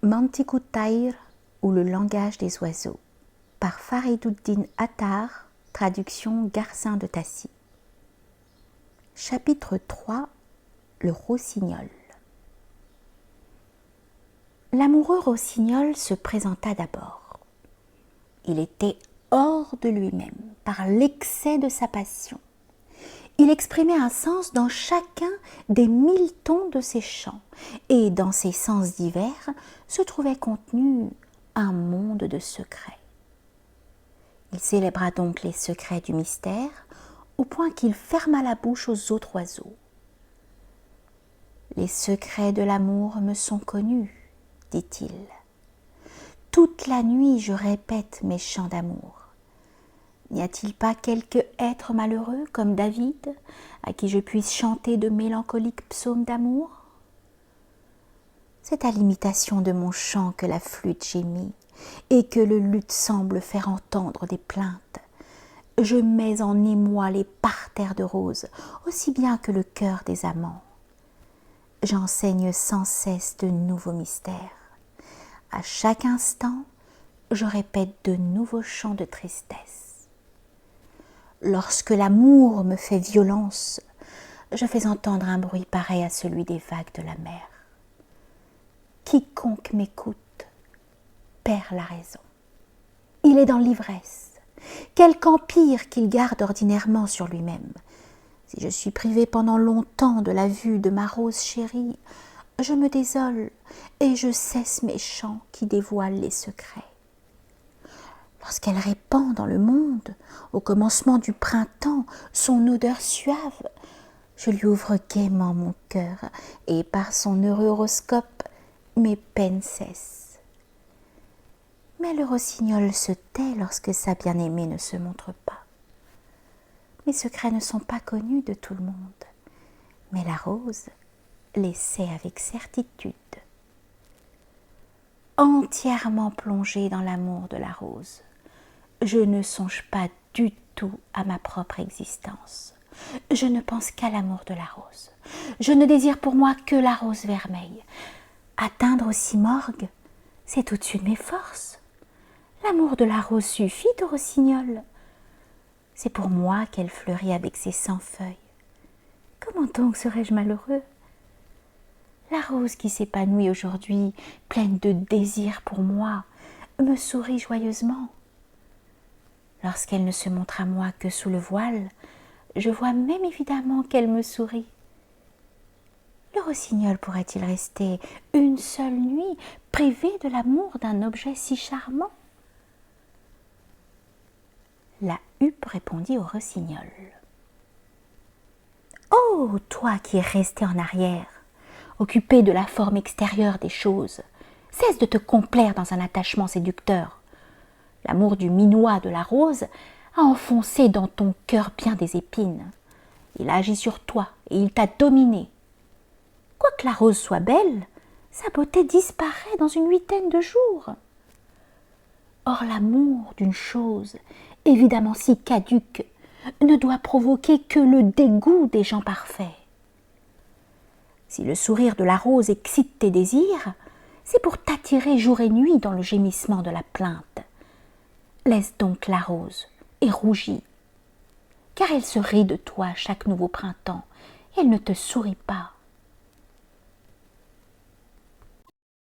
Mantiqut Tayr ou le langage des oiseaux par Fariduddin Attar, traduction Garcin de Tassy. Chapitre 3. Le rossignol. L'amoureux rossignol se présenta d'abord. Il était hors de lui-même par l'excès de sa passion. Il exprimait un sens dans chacun des 1000 tons de ses chants, et dans ces sens divers se trouvait contenu un monde de secrets. Il célébra donc les secrets du mystère, au point qu'il ferma la bouche aux autres oiseaux. « Les secrets de l'amour me sont connus, dit-il. Toute la nuit je répète mes chants d'amour. N'y a-t-il pas quelque être malheureux comme David, à qui je puisse chanter de mélancoliques psaumes d'amour? C'est à l'imitation de mon chant que la flûte gémit, et que le luth semble faire entendre des plaintes. Je mets en émoi les parterres de roses, aussi bien que le cœur des amants. J'enseigne sans cesse de nouveaux mystères. À chaque instant, je répète de nouveaux chants de tristesse. Lorsque l'amour me fait violence, je fais entendre un bruit pareil à celui des vagues de la mer. Quiconque m'écoute perd la raison. Il est dans l'ivresse, quelque empire qu'il garde ordinairement sur lui-même. Si je suis privé pendant longtemps de la vue de ma rose chérie, je me désole et je cesse mes chants qui dévoilent les secrets. Lorsqu'elle répand dans le monde, au commencement du printemps, son odeur suave, je lui ouvre gaiement mon cœur, et par son heureux horoscope, mes peines cessent. Mais le rossignol se tait lorsque sa bien-aimée ne se montre pas. Mes secrets ne sont pas connus de tout le monde, mais la rose les sait avec certitude. Entièrement plongée dans l'amour de la rose, je ne songe pas du tout à ma propre existence. Je ne pense qu'à l'amour de la rose. Je ne désire pour moi que la rose vermeille. Atteindre au cimorgue, c'est au-dessus de mes forces. L'amour de la rose suffit au rossignol. C'est pour moi qu'elle fleurit avec ses 100 feuilles. Comment donc serais-je malheureux? La rose qui s'épanouit aujourd'hui, pleine de désir pour moi, me sourit joyeusement. Lorsqu'elle ne se montre à moi que sous le voile, je vois même évidemment qu'elle me sourit. Le rossignol pourrait-il rester une seule nuit privé de l'amour d'un objet si charmant? La huppe répondit au rossignol. « Oh, toi qui es resté en arrière, occupé de la forme extérieure des choses, cesse de te complaire dans un attachement séducteur. L'amour du minois de la rose a enfoncé dans ton cœur bien des épines. Il a agi sur toi et il t'a dominé. Quoique la rose soit belle, sa beauté disparaît dans une huitaine de jours. Or l'amour d'une chose, évidemment si caduque, ne doit provoquer que le dégoût des gens parfaits. Si le sourire de la rose excite tes désirs, c'est pour t'attirer jour et nuit dans le gémissement de la plainte. Laisse donc la rose et rougis, car elle se rit de toi à chaque nouveau printemps, et elle ne te sourit pas.